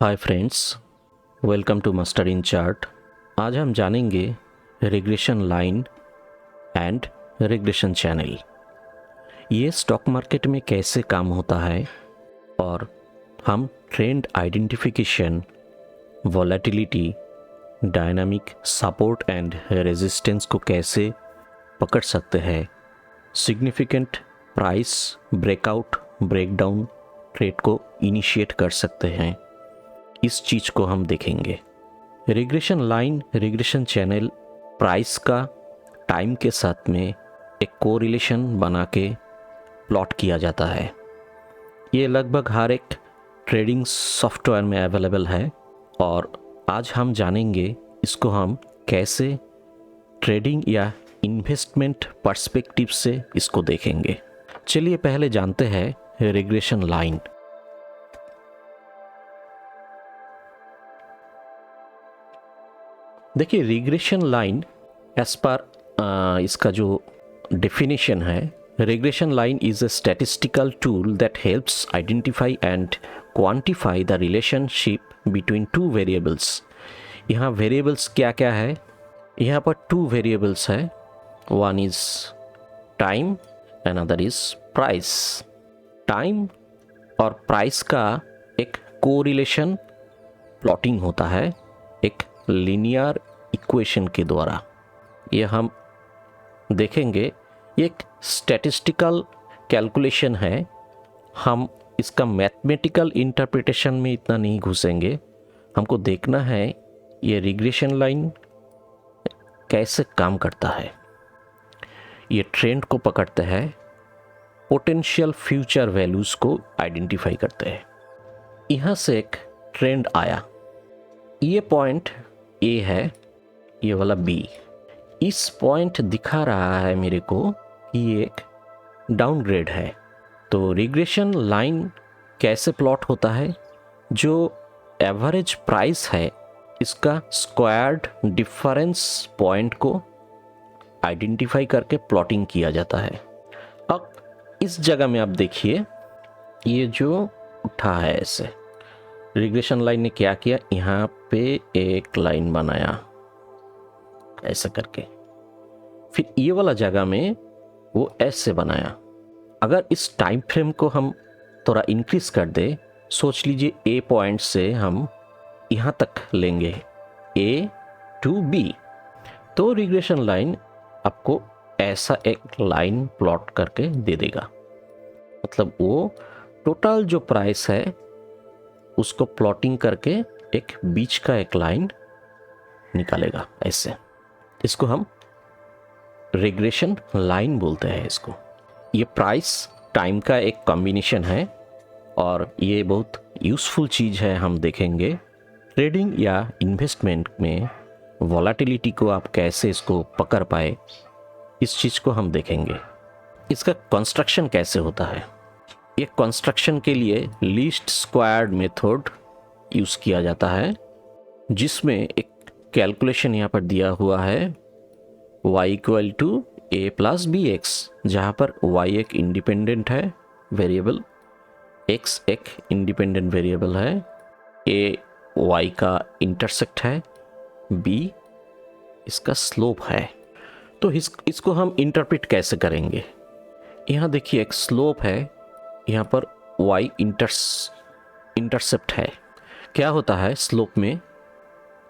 Hi friends, welcome to master in chart. आज हम जानेंगे regression line and regression channel. ये स्टॉक मार्केट में कैसे काम होता है और हम trend identification, volatility, dynamic support and resistance को कैसे पकड़ सकते हैं, significant price breakout breakdown trade को इनिशिएट कर सकते हैं, इस चीज को हम देखेंगे। Regression line, regression channel price का टाइम के साथ में एक कोरिलेशन बना के प्लॉट किया जाता है। ये लगभग हर एक ट्रेडिंग सॉफ्टवेयर में अवेलेबल है और आज हम जानेंगे इसको हम कैसे ट्रेडिंग या इन्वेस्टमेंट पर्सपेक्टिव से इसको देखेंगे। चलिए पहले जानते हैं रिग्रेशन लाइन। देखिए, रिग्रेशन लाइन एज पर इसका जो डेफिनेशन है, regression line is a statistical tool that helps identify and quantify the relationship between two variables. यहाँ वेरिएबल्स क्या क्या है? यहाँ पर टू वेरिएबल्स है, one is time, another is price. Time और प्राइस का एक कोरिलेशन प्लॉटिंग होता है एक लीनियर इक्वेशन के द्वारा। ये हम देखेंगे, ये एक स्टैटिस्टिकल कैलकुलेशन है। हम इसका मैथमेटिकल इंटरप्रिटेशन में इतना नहीं घुसेंगे। हमको देखना है ये रिग्रेशन लाइन कैसे काम करता है। ये ट्रेंड को पकड़ते हैं, पोटेंशियल फ्यूचर वैल्यूज को आइडेंटिफाई करते हैं। यहाँ से एक ट्रेंड आया, ये पॉइंट ए है, ये वाला बी। इस पॉइंट दिखा रहा है मेरे को कि ये एक डाउनग्रेड है। तो रिग्रेशन लाइन कैसे प्लॉट होता है? जो एवरेज प्राइस है इसका स्क्वायर्ड डिफरेंस पॉइंट को आइडेंटिफाई करके प्लॉटिंग किया जाता है। अब इस जगह में आप देखिए, ये जो उठा है ऐसे, रिग्रेशन लाइन ने क्या किया, यहाँ पे एक लाइन बनाया ऐसा करके, फिर ये वाला जगह में वो ऐसे बनाया। अगर इस टाइम फ्रेम को हम थोड़ा इंक्रीज कर दे, सोच लीजिए ए पॉइंट से हम यहाँ तक लेंगे, ए टू बी, तो रिग्रेशन लाइन आपको ऐसा एक लाइन प्लॉट करके दे देगा। मतलब वो टोटल जो प्राइस है उसको प्लॉटिंग करके एक बीच का एक लाइन निकालेगा ऐसे। इसको हम रिग्रेशन लाइन बोलते हैं इसको। ये प्राइस टाइम का एक कॉम्बिनेशन है और ये बहुत यूज़फुल चीज़ है। हम देखेंगे ट्रेडिंग या इन्वेस्टमेंट में वॉलेटिलिटी को आप कैसे इसको पकड़ पाए, इस चीज़ को हम देखेंगे। इसका कंस्ट्रक्शन कैसे होता है? ये कंस्ट्रक्शन के लिए लीस्ट स्क्वायर्ड मेथड यूज़ किया जाता है, जिसमें एक कैलकुलेशन यहाँ पर दिया हुआ है y equal to A plus B X, जहाँ पर y एक इंडिपेंडेंट है वेरिएबल, x एक इंडिपेंडेंट वेरिएबल है, a y का इंटरसेक्ट है, b इसका स्लोप है। तो इसको हम इंटरप्रेट कैसे करेंगे? यहाँ देखिए एक स्लोप है, यहाँ पर y इंटरसेप्ट है। क्या होता है स्लोप में?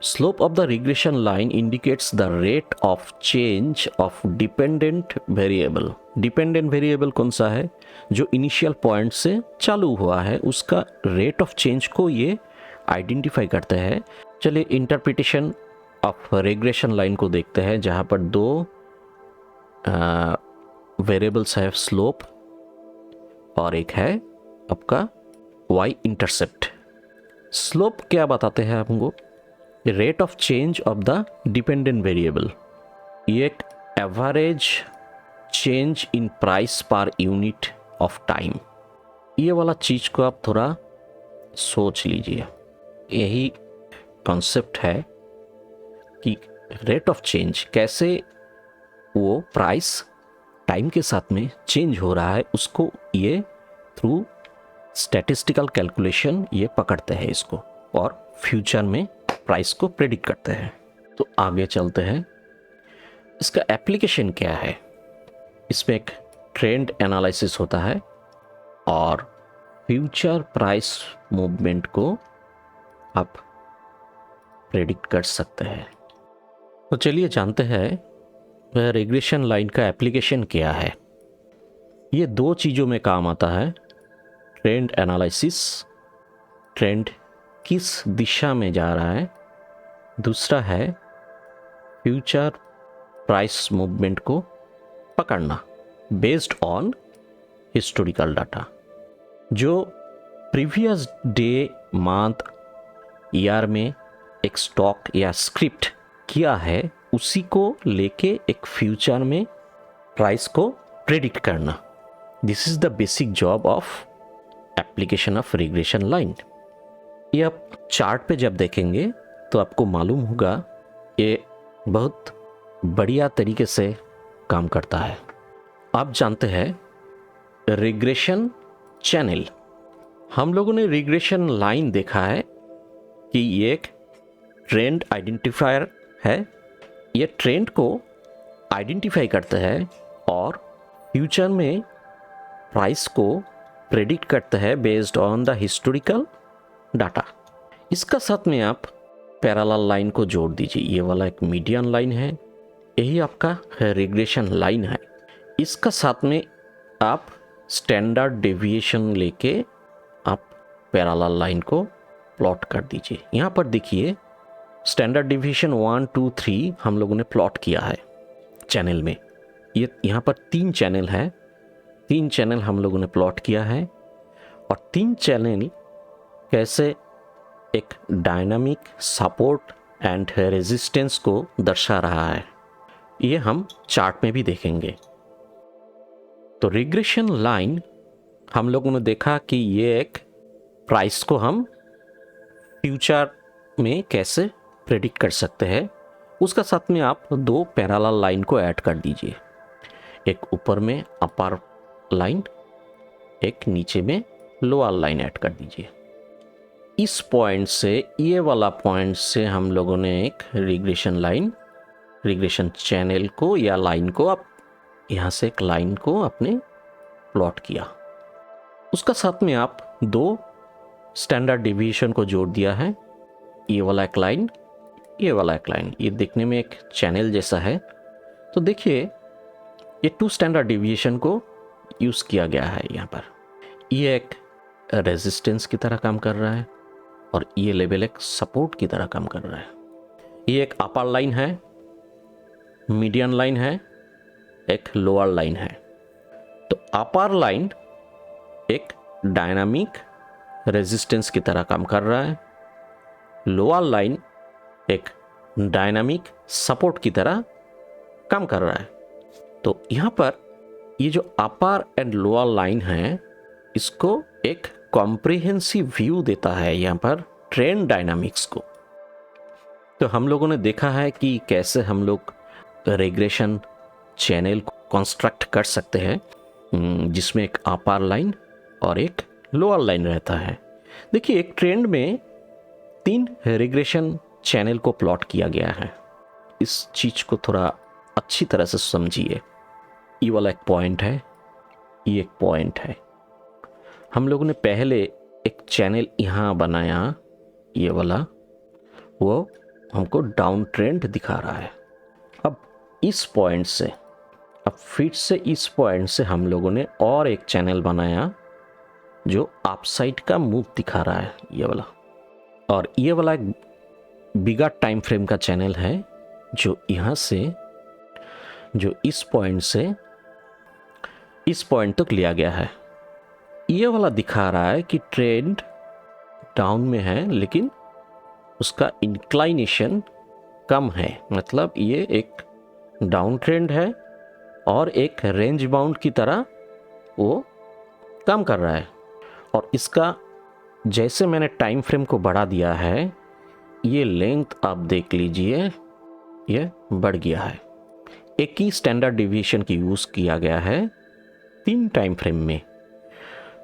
Slope of the regression line indicates the rate of change of dependent variable. Dependent variable कौन सा है? जो इनिशियल पॉइंट से चालू हुआ है, उसका रेट ऑफ चेंज को ये आइडेंटिफाई करते हैं। चलिए इंटरप्रिटेशन ऑफ रिग्रेशन लाइन को देखते हैं, जहाँ पर दो वेरिएबल्स है, स्लोप और एक है आपका y इंटरसेप्ट। स्लोप क्या बताते हैं हमको? Rate of change of the dependent variable. ये एक average change in price per unit of time. ये वाला चीज को आप थोड़ा सोच लीजिए। यही कॉन्सेप्ट है कि रेट ऑफ चेंज कैसे वो प्राइस टाइम के साथ में चेंज हो रहा है, उसको ये थ्रू स्टैटिस्टिकल कैलकुलेशन ये पकड़ते हैं इसको। और फ्यूचर में प्राइस को प्रेडिक्ट करते हैं। तो आगे चलते हैं, इसका एप्लीकेशन क्या है। इसमें एक ट्रेंड एनालिसिस होता है और फ्यूचर प्राइस मूवमेंट को आप प्रेडिक्ट कर सकते हैं। तो चलिए जानते हैं रिग्रेशन लाइन का एप्लीकेशन क्या है। ये दो चीज़ों में काम आता है, ट्रेंड एनालिसिस, ट्रेंड किस दिशा में जा रहा है, दूसरा है फ्यूचर प्राइस मूवमेंट को पकड़ना बेस्ड ऑन हिस्टोरिकल डाटा। जो प्रीवियस डे, मंथ, ईयर में एक स्टॉक या स्क्रिप्ट किया है, उसी को लेके एक फ्यूचर में प्राइस को प्रेडिक्ट करना। This is the basic job of application of regression line. ये आप चार्ट पे जब देखेंगे तो आपको मालूम होगा ये बहुत बढ़िया तरीके से काम करता है। आप जानते हैं रिग्रेशन चैनल। हम लोगों ने रिग्रेशन लाइन देखा है कि ये एक ट्रेंड आइडेंटिफायर है। ये ट्रेंड को आइडेंटिफाई करता है और फ्यूचर में प्राइस को प्रेडिक्ट करता है based on the historical data. इसका साथ में आप पैरेलल लाइन को जोड़ दीजिए। ये वाला एक मीडियन लाइन है, यही आपका रिग्रेशन लाइन है। इसका साथ में आप स्टैंडर्ड डेविएशन लेके आप पैरेलल लाइन को प्लॉट कर दीजिए। यहाँ पर देखिए स्टैंडर्ड डेविएशन 1, 2, 3 हम लोगों ने प्लॉट किया है चैनल में। ये यहाँ पर 3 चैनल है, 3 चैनल हम लोगों ने प्लॉट किया है और 3 चैनल कैसे एक डायनामिक सपोर्ट एंड रेजिस्टेंस को दर्शा रहा है, ये हम चार्ट में भी देखेंगे। तो रिग्रेशन लाइन हम लोगों ने देखा कि ये एक प्राइस को हम फ्यूचर में कैसे प्रेडिक्ट कर सकते हैं। उसका साथ में आप 2 पैरेलल लाइन को ऐड कर दीजिए, एक ऊपर में अपर लाइन, एक नीचे में लोअर लाइन ऐड कर दीजिए। इस पॉइंट से, ये वाला पॉइंट से हम लोगों ने एक रिग्रेशन लाइन, रिग्रेशन चैनल को या लाइन को, आप यहाँ से एक लाइन को आपने प्लॉट किया। उसका साथ में आप 2 स्टैंडर्ड डेविएशन को जोड़ दिया है, ये वाला एक लाइन, ये वाला एक लाइन। ये देखने में एक चैनल जैसा है। तो देखिए ये 2 स्टैंडर्ड डेविएशन को यूज़ किया गया है यहाँ पर। ये एक रेजिस्टेंस की तरह काम कर रहा है और ये लेवल एक सपोर्ट की तरह काम कर रहा है। ये एक अपर लाइन है, मीडियन लाइन है, एक लोअर लाइन है। तो अपर लाइन एक डायनामिक रेजिस्टेंस की तरह काम कर रहा है, लोअर लाइन एक डायनामिक सपोर्ट की तरह काम कर रहा है। तो यहाँ पर ये जो अपर एंड लोअर लाइन है, इसको एक कॉम्प्रिहेंसिव व्यू देता है यहाँ पर ट्रेंड डायनामिक्स को। तो हम लोगों ने देखा है कि कैसे हम लोग रिग्रेशन चैनल को कंस्ट्रक्ट कर सकते हैं, जिसमें एक अपर लाइन और एक लोअर लाइन रहता है। देखिए एक ट्रेंड में 3 रिग्रेशन चैनल को प्लॉट किया गया है। इस चीज़ को थोड़ा अच्छी तरह से समझिए। ये वाला एक पॉइंट है, ये एक पॉइंट है। हम लोगों ने पहले एक चैनल यहाँ बनाया, ये वाला, वो हमको डाउन ट्रेंड दिखा रहा है। अब इस पॉइंट से, अब फिर से इस पॉइंट से हम लोगों ने और एक चैनल बनाया जो अपसाइड का मूव दिखा रहा है, ये वाला। और ये वाला एक बिगर टाइम फ्रेम का चैनल है जो यहाँ से, जो इस पॉइंट से इस पॉइंट तक लिया गया है। ये वाला दिखा रहा है कि ट्रेंड डाउन में है, लेकिन उसका इंक्लाइनेशन कम है। मतलब ये एक डाउन ट्रेंड है और एक रेंज बाउंड की तरह वो काम कर रहा है। और इसका जैसे मैंने टाइम फ्रेम को बढ़ा दिया है, ये लेंथ आप देख लीजिए, ये बढ़ गया है। एक ही स्टैंडर्ड डेविएशन की यूज़ किया गया है 3 टाइम फ्रेम में।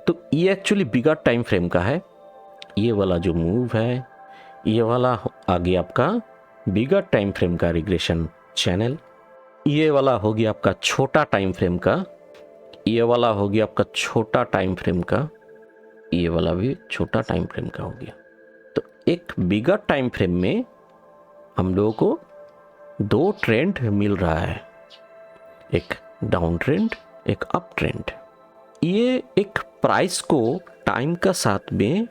तो ये एक्चुअली बिगर टाइम फ्रेम का है। ये वाला जो मूव है, ये वाला आ गया आपका बिगर टाइम फ्रेम का रिग्रेशन चैनल। ये वाला हो गया आपका छोटा टाइम फ्रेम का। ये वाला हो गया आपका छोटा टाइम फ्रेम का। ये वाला भी छोटा टाइम फ्रेम का हो गया। तो एक बिगर टाइम फ्रेम में हम लोगों को दो ट्रेंड मिल रहा है, एक डाउन ट्रेंड, एक अप ट्रेंड। ये एक प्राइस को टाइम का साथ में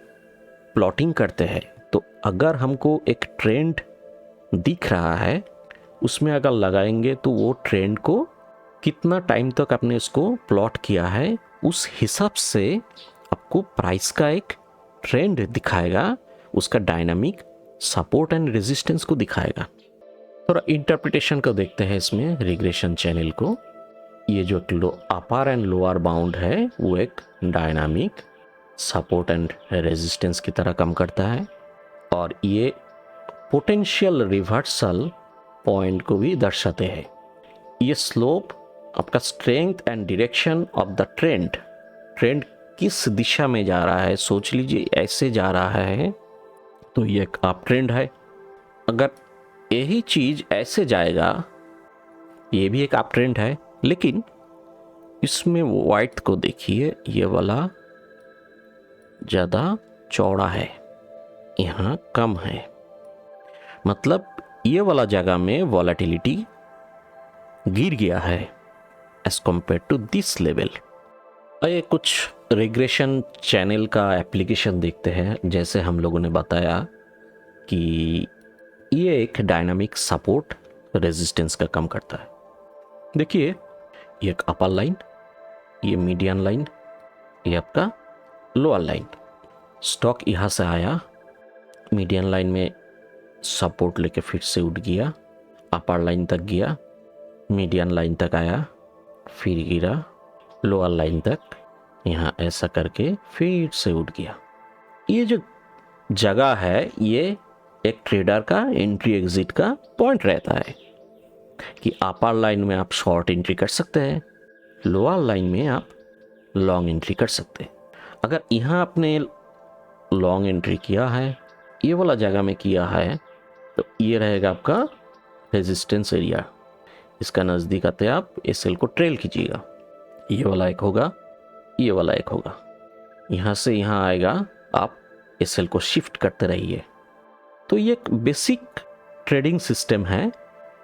प्लॉटिंग करते हैं। तो अगर हमको एक ट्रेंड दिख रहा है, उसमें अगर लगाएंगे तो वो ट्रेंड को कितना टाइम तक आपने इसको प्लॉट किया है, उस हिसाब से आपको प्राइस का एक ट्रेंड दिखाएगा, उसका डायनामिक सपोर्ट एंड रेजिस्टेंस को दिखाएगा। थोड़ा इंटरप्रिटेशन को देखते हैं इसमें रिग्रेशन चैनल को। ये जो अपर एंड लोअर बाउंड है वो एक डायनामिक सपोर्ट एंड रेजिस्टेंस की तरह काम करता है, और ये पोटेंशियल रिवर्सल पॉइंट को भी दर्शाते हैं। ये स्लोप आपका strength and direction of the trend, trend किस दिशा में जा रहा है, सोच लीजिए ऐसे जा रहा है तो ये एक अप ट्रेंड है। अगर यही चीज ऐसे जाएगा, ये भी एक अप ट्रेंड है, लेकिन इसमें वाइट को देखिए, ये वाला ज्यादा चौड़ा है, यहाँ कम है। मतलब ये वाला जगह में वॉलेटिलिटी गिर गया है as compare to this level. आइए कुछ रिग्रेशन चैनल का एप्लीकेशन देखते हैं। जैसे हम लोगों ने बताया कि ये एक डायनामिक सपोर्ट रेजिस्टेंस का काम करता है। देखिए ये एक अपर लाइन, ये मीडियन लाइन, ये आपका लोअर लाइन। स्टॉक यहाँ से आया, मीडियन लाइन में सपोर्ट लेके फिर से उठ गया, अपर लाइन तक गया, मीडियन लाइन तक आया, फिर गिरा लोअर लाइन तक, यहाँ ऐसा करके फिर से उठ गया। ये जो जगह है ये एक ट्रेडर का एंट्री एग्जिट का पॉइंट रहता है कि अपर लाइन में आप शॉर्ट एंट्री कर सकते हैं, लोअर लाइन में आप लॉन्ग एंट्री कर सकते हैं। अगर यहाँ आपने लॉन्ग एंट्री किया है, ये वाला जगह में किया है, तो ये रहेगा आपका रेजिस्टेंस एरिया। इसका नज़दीक आते आप इस सेल को ट्रेल कीजिएगा, ये वाला एक होगा, ये वाला एक होगा। यहाँ से यहाँ आएगा, आप इस सेल को शिफ्ट करते रहिए। तो ये एक बेसिक ट्रेडिंग सिस्टम है,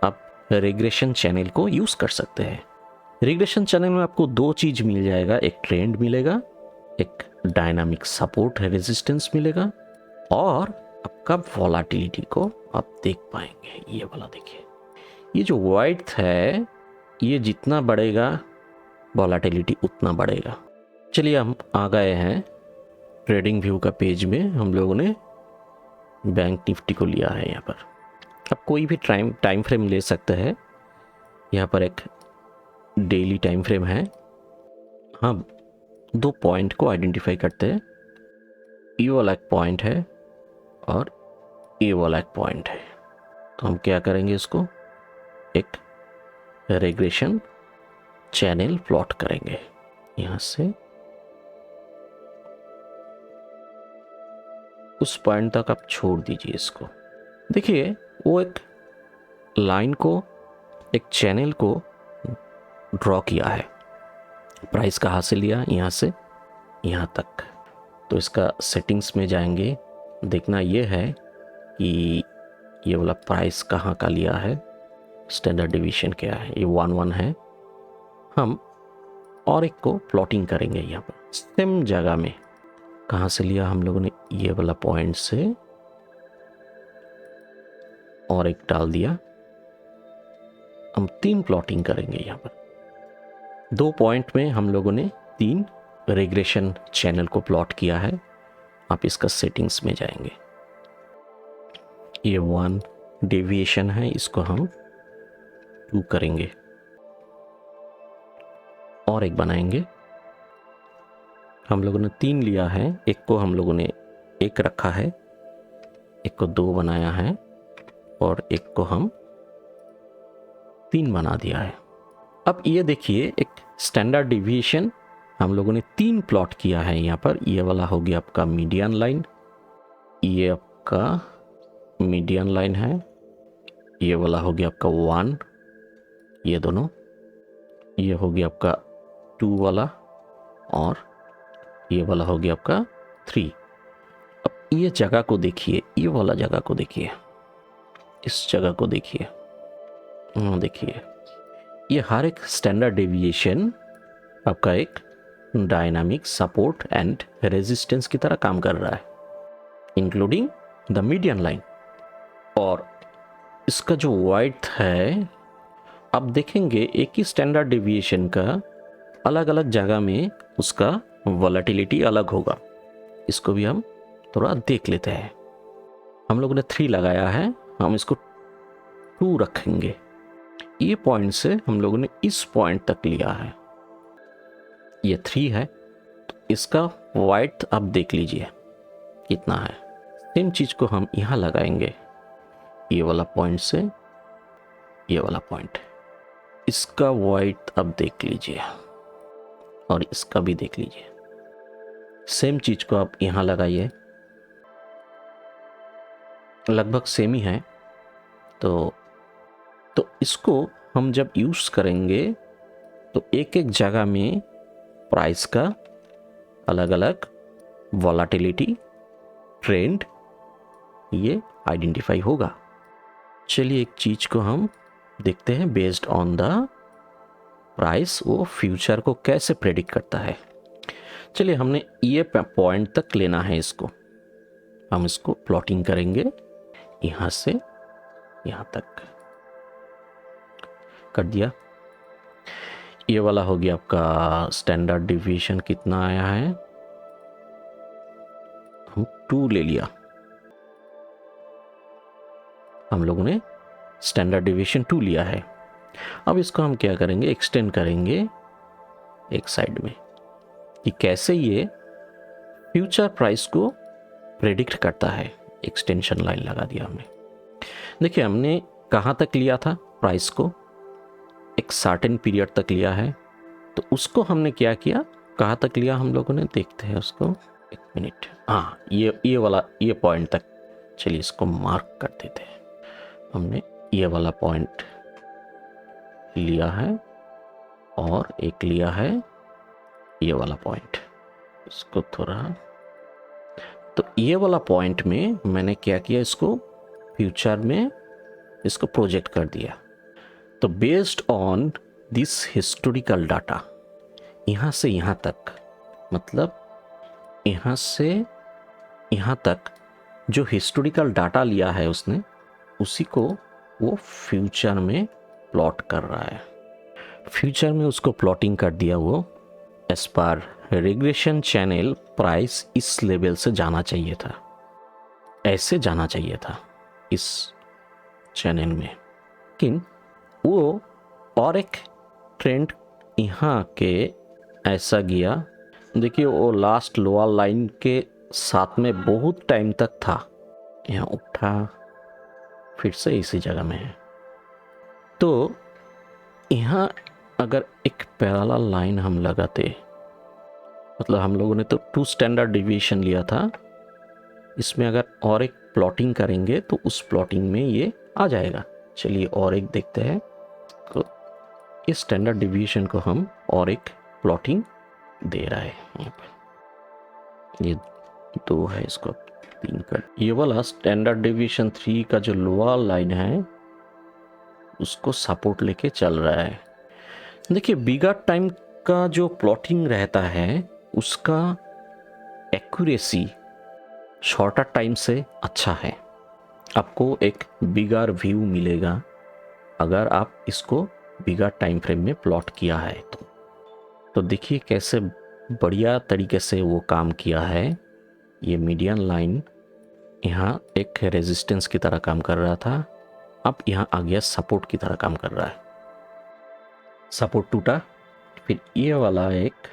आप रिग्रेशन चैनल को यूज़ कर सकते हैं। रिग्रेशन चैनल में आपको दो चीज़ मिल जाएगा, एक ट्रेंड मिलेगा, एक डायनामिक सपोर्ट रेजिस्टेंस मिलेगा, और आपका वॉलेटिलिटी को आप देख पाएंगे। ये वाला देखिए, ये जो वाइट है ये जितना बढ़ेगा वॉलेटिलिटी उतना बढ़ेगा। चलिए हम आ गए हैं ट्रेडिंग व्यू का पेज में। हम लोगों ने बैंक निफ्टी को लिया है यहाँ पर। अब कोई भी टाइम फ्रेम ले सकते हैं। यहाँ पर एक डेली टाइम फ्रेम है। हम दो पॉइंट को आइडेंटिफाई करते हैं, ये वाला एक पॉइंट है और ये वाला एक पॉइंट है। तो हम क्या करेंगे, इसको एक रिग्रेशन चैनल प्लॉट करेंगे। यहाँ से उस पॉइंट तक आप छोड़ दीजिए इसको। देखिए वो एक लाइन को, एक चैनल को ड्रॉ किया है। प्राइस कहाँ से लिया, यहाँ से यहाँ तक। तो इसका सेटिंग्स में जाएंगे, देखना ये है कि ये वाला प्राइस कहाँ का लिया है, स्टैंडर्ड डिवीजन क्या है, ये 1-1 है। हम और एक को प्लॉटिंग करेंगे यहाँ पर सेम जगह में। कहाँ से लिया हम लोगों ने, ये वाला पॉइंट से, और एक डाल दिया। हम 3 प्लॉटिंग करेंगे यहाँ पर। 2 पॉइंट में हम लोगों ने 3 रिग्रेशन चैनल को प्लॉट किया है। आप इसका सेटिंग्स में जाएंगे, ये 1 डेविएशन है, इसको हम 2 करेंगे और एक बनाएंगे। हम लोगों ने 3 लिया है, एक को हम लोगों ने 1 रखा है, एक को 2 बनाया है, और एक को हम 3 बना दिया है। अब ये देखिए एक स्टैंडर्ड डिविएशन हम लोगों ने 3 प्लॉट किया है यहाँ पर। ये वाला हो गया आपका मीडियन लाइन, ये आपका मीडियन लाइन है, ये वाला हो गया आपका 1, ये दोनों, ये हो गया आपका 2 वाला, और ये वाला हो गया आपका 3। अब ये जगह को देखिए, ये वाला जगह को देखिए, इस जगह को देखिए, देखिए ये हर एक स्टैंडर्ड डेविएशन आपका एक डायनामिक सपोर्ट एंड रेजिस्टेंस की तरह काम कर रहा है, इंक्लूडिंग द मीडियन लाइन। और इसका जो वाइड है, आप देखेंगे एक ही स्टैंडर्ड डेविएशन का अलग अलग जगह में उसका वॉलेटिलिटी अलग होगा। इसको भी हम थोड़ा देख लेते हैं। हम लोगों ने 3 लगाया है, हम इसको 2 रखेंगे। ये पॉइंट से हम लोगों ने इस पॉइंट तक लिया है, ये 3 है, तो इसका वाइड आप देख लीजिए कितना है। सेम चीज को हम यहाँ लगाएंगे, ये वाला पॉइंट से ये वाला पॉइंट, इसका वाइड आप देख लीजिए और इसका भी देख लीजिए। सेम चीज को आप यहाँ लगाइए, लगभग सेम ही है। तो इसको हम जब यूज करेंगे तो एक एक जगह में प्राइस का अलग अलग वॉलेटिलिटी ट्रेंड ये आइडेंटिफाई होगा। चलिए एक चीज को हम देखते हैं, बेस्ड ऑन द प्राइस वो फ्यूचर को कैसे प्रेडिक्ट करता है। चलिए हमने ये पॉइंट तक लेना है, इसको हम इसको प्लॉटिंग करेंगे, यहां से यहां तक कर दिया। ये वाला हो गया आपका स्टैंडर्ड डिवीजन, कितना आया है, हम 2 ले लिया। हम लोगों ने स्टैंडर्ड डिवीजन 2 लिया है। अब इसको हम क्या करेंगे, एक्सटेंड करेंगे एक साइड में, कि कैसे ये फ्यूचर प्राइस को प्रेडिक्ट करता है। एक्सटेंशन लाइन लगा दिया हमने। देखिए हमने कहाँ तक लिया था प्राइस को, एक सर्टेन पीरियड तक लिया है, तो उसको हमने क्या किया, कहाँ तक लिया हम लोगों ने, देखते हैं उसको, एक मिनट। हाँ, ये वाला, ये पॉइंट तक। चलिए इसको मार्क कर देते हैं। हमने ये वाला पॉइंट लिया है और एक लिया है ये वाला पॉइंट, इसको थोड़ा, तो ये वाला पॉइंट में मैंने क्या किया, इसको फ्यूचर में इसको प्रोजेक्ट कर दिया। तो based on this historical data, यहाँ से यहाँ तक, मतलब यहाँ से यहाँ तक जो हिस्टोरिकल डाटा लिया है उसने, उसी को वो फ्यूचर में प्लॉट कर रहा है। फ्यूचर में उसको प्लॉटिंग कर दिया वो एज पर रिग्रेशन चैनल, प्राइस इस लेवल से जाना चाहिए था, ऐसे जाना चाहिए था इस चैनल में, लेकिन वो और एक ट्रेंड यहाँ के ऐसा गया। देखिए वो लास्ट लोअर लाइन के साथ में बहुत टाइम तक था, यहाँ उठा, फिर से इसी जगह में है। तो यहाँ अगर एक पैरेलल लाइन हम लगाते, मतलब हम लोगों ने तो 2 स्टैंडर्ड डिवीजन लिया था, इसमें अगर और एक प्लॉटिंग करेंगे तो उस प्लॉटिंग में ये आ जाएगा। चलिए और एक देखते हैं, तो इस स्टैंडर्ड डिवीजन को हम और एक प्लॉटिंग दे रहा है। यहाँ पर ये 2 है, इसको 3 कर। ये वाला स्टैंडर्ड डिवीजन 3 का जो लोअर लाइन है उसको सपोर्ट लेके चल रहा है। देखिए बिगर टाइम का जो प्लॉटिंग रहता है उसका एक्यूरेसी शॉर्टर टाइम से अच्छा है, आपको एक बिगर व्यू मिलेगा अगर आप इसको बिगर टाइम फ्रेम में प्लॉट किया है तो देखिए कैसे बढ़िया तरीके से वो काम किया है। ये मीडियन लाइन यहाँ एक रेजिस्टेंस की तरह काम कर रहा था, अब यहाँ आ गया सपोर्ट की तरह काम कर रहा है। सपोर्ट टूटा, फिर ये वाला एक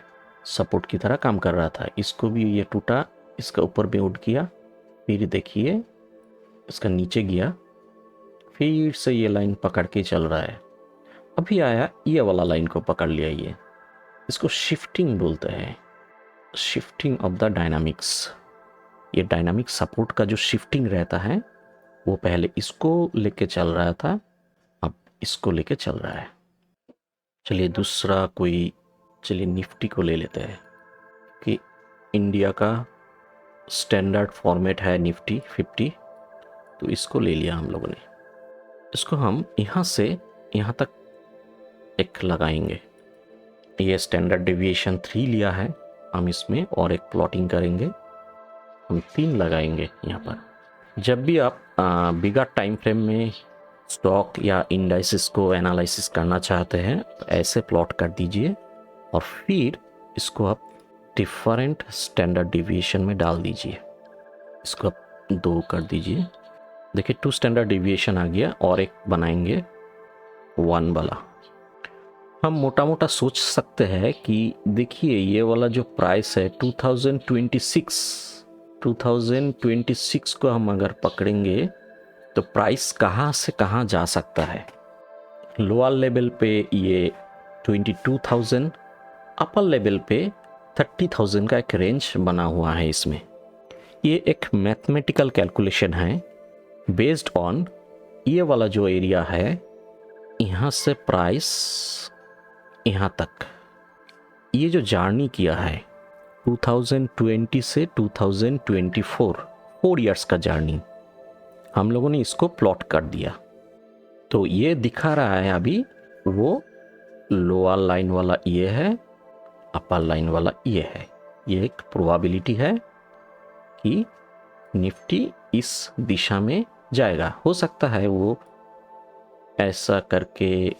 सपोर्ट की तरह काम कर रहा था, इसको भी ये टूटा, इसका ऊपर में उठ गया, फिर देखिए इसका नीचे गया, फिर से ये लाइन पकड़ के चल रहा है, अभी आया ये वाला लाइन को पकड़ लिया। ये इसको शिफ्टिंग बोलते हैं, शिफ्टिंग ऑफ द डायनामिक्स। ये डायनामिक सपोर्ट का जो शिफ्टिंग रहता है वो पहले इसको लेके चल रहा था, अब इसको लेके चल रहा है। चलिए दूसरा कोई, चलिए निफ्टी को ले लेते हैं कि इंडिया का स्टैंडर्ड फॉर्मेट है निफ्टी 50, तो इसको ले लिया हम लोगों ने। इसको हम यहाँ से यहाँ तक एक लगाएंगे। ये स्टैंडर्ड डेविएशन 3 लिया है, हम इसमें और एक प्लॉटिंग करेंगे, हम 3 लगाएंगे यहाँ पर। जब भी आप बिगर टाइम फ्रेम में स्टॉक या इंडाइसिस को एनालिसिस करना चाहते हैं तो ऐसे प्लॉट कर दीजिए और फिर इसको आप डिफरेंट स्टैंडर्ड डेविएशन में डाल दीजिए। इसको आप 2 कर दीजिए। देखिए 2 स्टैंडर्ड डेविएशन आ गया और एक बनाएंगे 1 वाला। हम मोटा मोटा सोच सकते हैं कि देखिए ये वाला जो प्राइस है 2026 को हम अगर पकड़ेंगे तो प्राइस कहाँ से कहाँ जा सकता है। लोअर लेवल पे ये 22,000, अपर लेवल पे 30,000 का एक रेंज बना हुआ है। इसमें ये एक मैथमेटिकल कैलकुलेशन है बेस्ड ऑन ये वाला जो एरिया है, यहाँ से प्राइस यहाँ तक, ये जो जर्नी किया है 2020 से 2024, 4 इयर्स का जर्नी, हम लोगों ने इसको प्लॉट कर दिया। तो ये दिखा रहा है अभी वो लोअर लाइन वाला ये है, अपर लाइन वाला ये है। ये एक प्रोबेबिलिटी है कि निफ्टी इस दिशा में जाएगा। हो सकता है वो ऐसा करके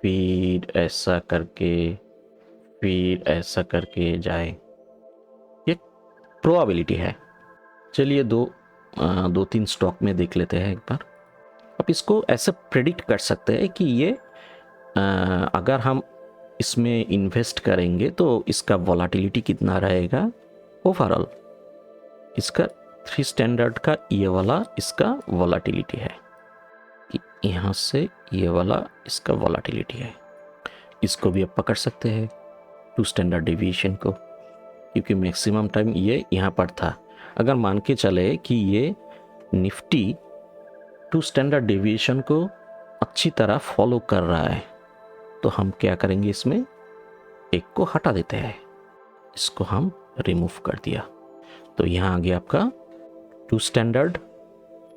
फिर ऐसा करके फिर ऐसा करके जाए, ये प्रोबेबिलिटी है। चलिए 2-3 स्टॉक में देख लेते हैं एक बार। अब इसको ऐसे प्रेडिक्ट कर सकते हैं कि ये अगर हम इसमें इन्वेस्ट करेंगे तो इसका वॉलेटिलिटी कितना रहेगा ओवरऑल। इसका 3 स्टैंडर्ड का ये वाला इसका वॉलेटिलिटी है कि यहाँ से ये वाला इसका वॉलेटिलिटी है। इसको भी आप पकड़ सकते हैं 2 स्टैंडर्ड डेविएशन को, क्योंकि मैक्सिमम टाइम ये यहाँ पर था। अगर मान के चले कि ये निफ्टी 2 स्टैंडर्ड डेविएशन को अच्छी तरह फॉलो कर रहा है तो हम क्या करेंगे, इसमें एक को हटा देते हैं। इसको हम रिमूव कर दिया तो यहाँ आ गया आपका 2 स्टैंडर्ड,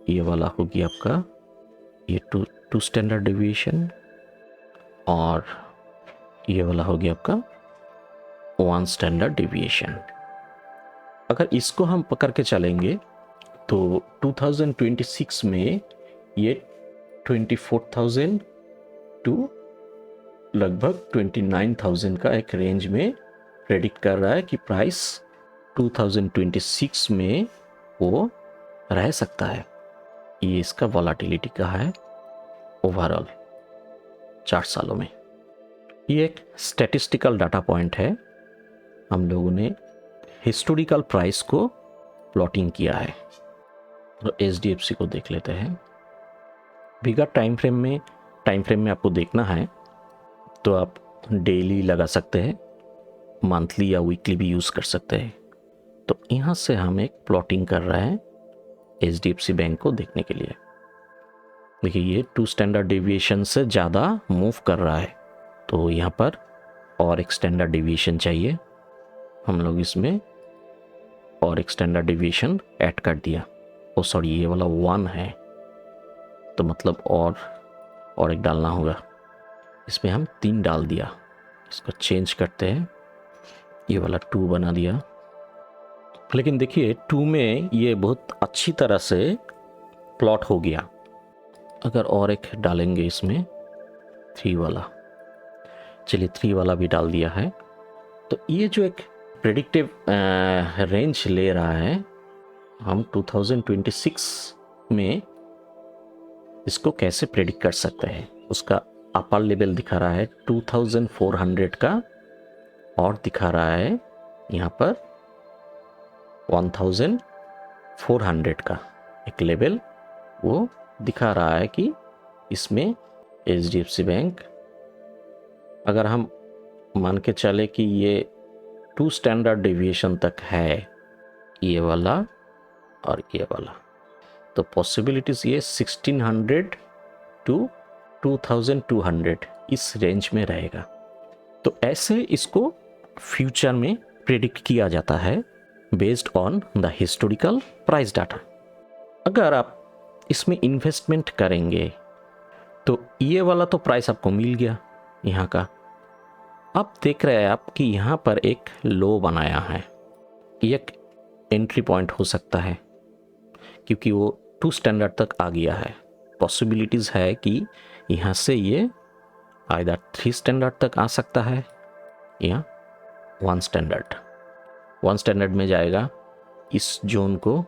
ये वाला हो गया आपका ये 2 स्टैंडर्ड डेविएशन, और ये वाला हो गया आपका 1 स्टैंडर्ड डेविएशन। अगर इसको हम पकड़ के चलेंगे तो 2026 में ये 24,000 टू लगभग 29,000 का एक रेंज में प्रेडिक्ट कर रहा है कि प्राइस 2026 में वो रह सकता है। ये इसका वॉलेटिलिटी का है ओवरऑल 4 सालों में। ये एक स्टैटिस्टिकल डाटा पॉइंट है, हम लोगों ने हिस्टोरिकल प्राइस को प्लॉटिंग किया है। तो HDFC को देख लेते हैं। बिगर टाइम फ्रेम में आपको देखना है तो आप डेली लगा सकते हैं, मंथली या वीकली भी यूज़ कर सकते हैं। तो यहाँ से हम एक प्लॉटिंग कर रहे हैं HDFC बैंक को देखने के लिए। देखिए ये 2 स्टैंडर्ड डेविएशन से ज़्यादा मूव कर रहा है, तो यहाँ पर और एक स्टैंडर्ड डेविएशन चाहिए। हम लोग इसमें और एक स्टैंडर्ड डेविएशन ऐड कर दिया। ओ सॉरी, ये वाला 1 है तो मतलब और एक डालना होगा। इसमें हम 3 डाल दिया। इसको चेंज करते हैं, ये वाला 2 बना दिया। लेकिन देखिए 2 में ये बहुत अच्छी तरह से प्लॉट हो गया। अगर और एक डालेंगे इसमें 3 वाला, चलिए 3 वाला भी डाल दिया है। तो ये जो एक प्रेडिक्टिव रेंज ले रहा है, हम 2026 में इसको कैसे प्रेडिक्ट कर सकते हैं। उसका अपर लेवल दिखा रहा है 2400 का, और दिखा रहा है यहाँ पर 1400 का एक लेवल वो दिखा रहा है कि इसमें HDFC बैंक, अगर हम मान के चले कि ये 2 स्टैंडर्ड डेविएशन तक है, ये वाला और ये वाला, तो पॉसिबिलिटीज ये 1600 टू 2200 इस रेंज में रहेगा। तो ऐसे इसको फ्यूचर में प्रेडिक्ट किया जाता है based on the historical price data. अगर आप इसमें इन्वेस्टमेंट करेंगे तो ये वाला तो प्राइस आपको मिल गया यहाँ का। अब देख रहे हैं आप कि यहाँ पर एक लो बनाया है, एक एंट्री पॉइंट हो सकता है क्योंकि वो 2 स्टैंडर्ड तक आ गया है। पॉसिबिलिटीज़ है कि यहाँ से ये आइदर 3 स्टैंडर्ड तक आ सकता है या 1 स्टैंडर्ड। 1 स्टैंडर्ड में जाएगा, इस जोन को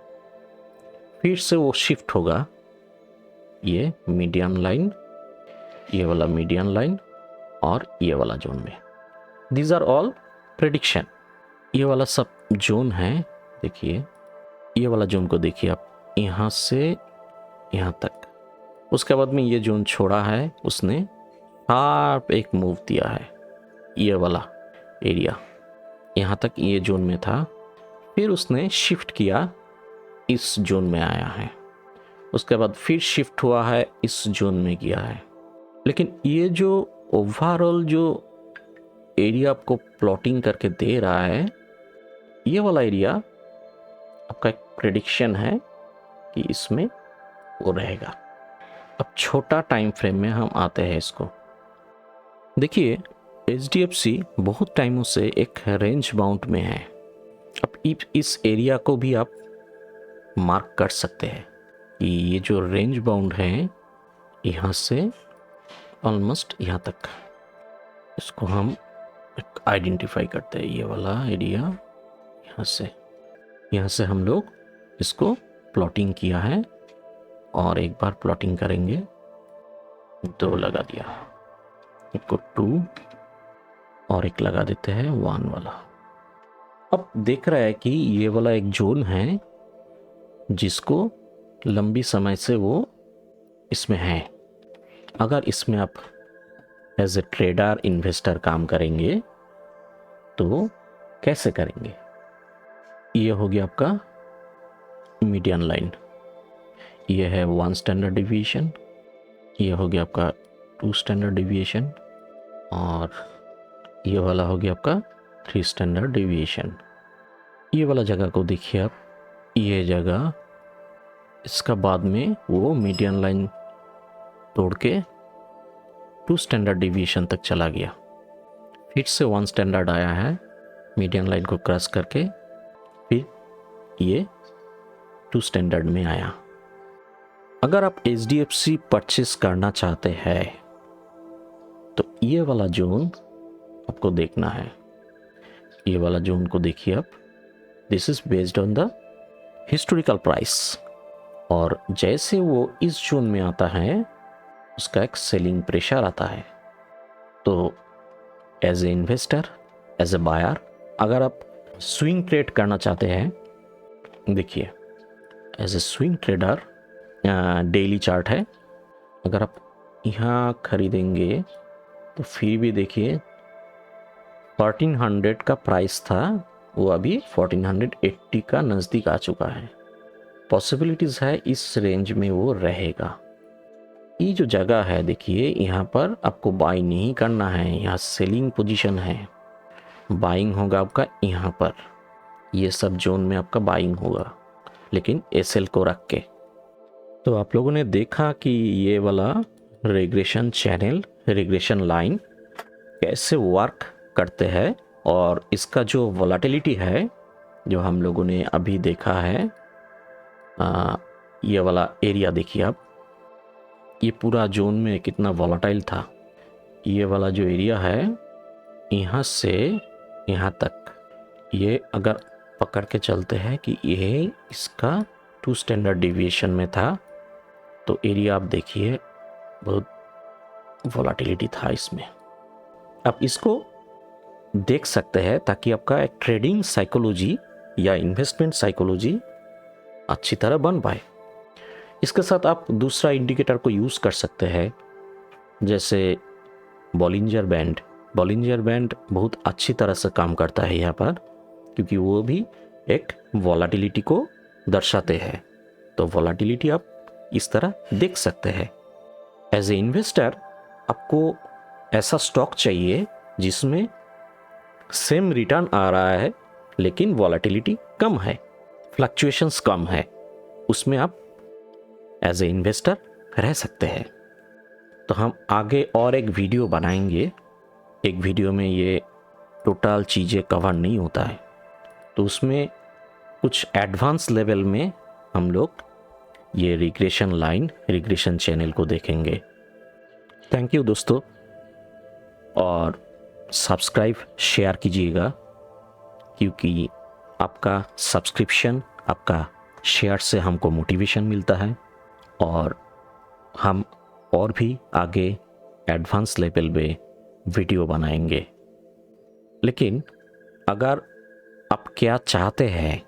फिर से वो शिफ्ट होगा, ये मीडियन लाइन, ये वाला मीडियन लाइन और ये वाला जोन में। These are all prediction. ये वाला सब जोन है, देखिए ये वाला जोन को देखिए आप, यहाँ से यहाँ तक। उसके बाद में ये जोन छोड़ा है उसने, शार्प एक मूव दिया है, ये वाला एरिया यहाँ तक ये जोन में था, फिर उसने शिफ्ट किया, इस जोन में आया है, उसके बाद फिर शिफ्ट हुआ है, इस जोन में गया है। लेकिन ये जो ओवरऑल जो एरिया आपको प्लॉटिंग करके दे रहा है, ये वाला एरिया आपका एक प्रेडिक्शन है कि इसमें वो रहेगा। अब छोटा टाइम फ्रेम में हम आते हैं इसको। देखिए HDFC बहुत टाइमों से एक रेंज बाउंड में है। अब इस एरिया को भी आप मार्क कर सकते हैं कि ये जो रेंज बाउंड है यहाँ से ऑलमोस्ट यहाँ तक, इसको हम आइडेंटिफाई करते हैं। ये वाला एरिया यहाँ से हम लोग इसको प्लॉटिंग किया है और एक बार प्लॉटिंग करेंगे, 2 लगा दिया, एक को 2 और एक लगा देते हैं 1 वाला। अब देख रहा है कि ये वाला एक जोन है जिसको लंबी समय से वो इसमें है। अगर इसमें आप एज ए ट्रेडर इन्वेस्टर काम करेंगे तो कैसे करेंगे? ये हो गया आपका मीडियन लाइन, ये है 1 स्टैंडर्ड डिविएशन, ये हो गया आपका 2 स्टैंडर्ड डिविएशन और ये वाला हो गया आपका 3 स्टैंडर्ड डिविएशन। ये वाला जगह को देखिए आप, ये जगह इसका बाद में वो मीडियन लाइन तोड़ के 2 स्टैंडर्ड डिविएशन तक चला गया, फिर से 1 स्टैंडर्ड आया है, मीडियन लाइन को क्रॉस करके फिर ये 2 स्टैंडर्ड में आया। अगर आप HDFC परचेस करना चाहते हैं तो ये वाला जोन आपको देखना है, ये वाला जोन को देखिए आप, this is based on the historical price. और जैसे वो इस जोन में आता है उसका एक सेलिंग प्रेशर आता है। तो as a investor, as a buyer, अगर आप स्विंग ट्रेड करना चाहते हैं, देखिए as a swing trader daily chart है, अगर आप यहाँ खरीदेंगे तो फिर भी देखिए 1400 का प्राइस था, वो अभी 1480 का नज़दीक आ चुका है। पॉसिबिलिटीज़ है इस रेंज में वो रहेगा। ये जो जगह है देखिए, यहाँ पर आपको बाई नहीं करना है, यहाँ सेलिंग पोजीशन है, बाइंग होगा आपका यहाँ पर, ये सब जोन में आपका बाइंग होगा, लेकिन SL को रख के। तो आप लोगों ने देखा कि ये वाला रिग्रेशन चैनल, रिग्रेशन लाइन कैसे वर्क करते हैं और इसका जो वोलेटिलिटी है जो हम लोगों ने अभी देखा है, ये वाला एरिया देखिए आप, ये पूरा जोन में कितना वोलेटाइल था। ये वाला जो एरिया है यहाँ से यहाँ तक, ये अगर पकड़ के चलते हैं कि ये इसका 2 स्टैंडर्ड डिविएशन में था, तो एरिया आप देखिए बहुत वोलेटिलिटी था इसमें। आप इसको देख सकते हैं ताकि आपका एक ट्रेडिंग साइकोलॉजी या इन्वेस्टमेंट साइकोलॉजी अच्छी तरह बन पाए। इसके साथ आप दूसरा इंडिकेटर को यूज़ कर सकते हैं, जैसे बॉलिंजर बैंड। बॉलिंजर बैंड बहुत अच्छी तरह से काम करता है यहाँ पर, क्योंकि वो भी एक वोलेटिलिटी को दर्शाते हैं। तो वॉलेटिलिटी आप इस तरह देख सकते हैं। एज ए इन्वेस्टर आपको ऐसा स्टॉक चाहिए जिसमें सेम रिटर्न आ रहा है लेकिन वॉलेटिलिटी कम है, फ्लक्चुएशंस कम है, उसमें आप एज ए इन्वेस्टर रह सकते हैं। तो हम आगे और एक वीडियो बनाएंगे। एक वीडियो में ये टोटल चीज़ें कवर नहीं होता है, तो उसमें कुछ एडवांस लेवल में हम लोग ये रिग्रेशन लाइन, रिग्रेशन चैनल को देखेंगे। थैंक यू दोस्तों, और सब्सक्राइब शेयर कीजिएगा, क्योंकि आपका सब्सक्रिप्शन, आपका शेयर से हमको मोटिवेशन मिलता है और हम और भी आगे एडवांस लेवल पे वीडियो बनाएंगे। लेकिन अगर आप क्या चाहते हैं,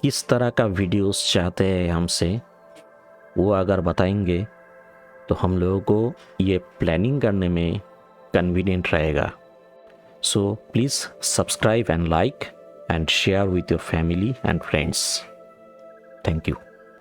किस तरह का वीडियोस चाहते हैं हमसे, वो अगर बताएंगे तो हम लोगों को ये प्लानिंग करने में कन्वीनियंट रहेगा। So please subscribe and like and share with your family and friends. Thank you.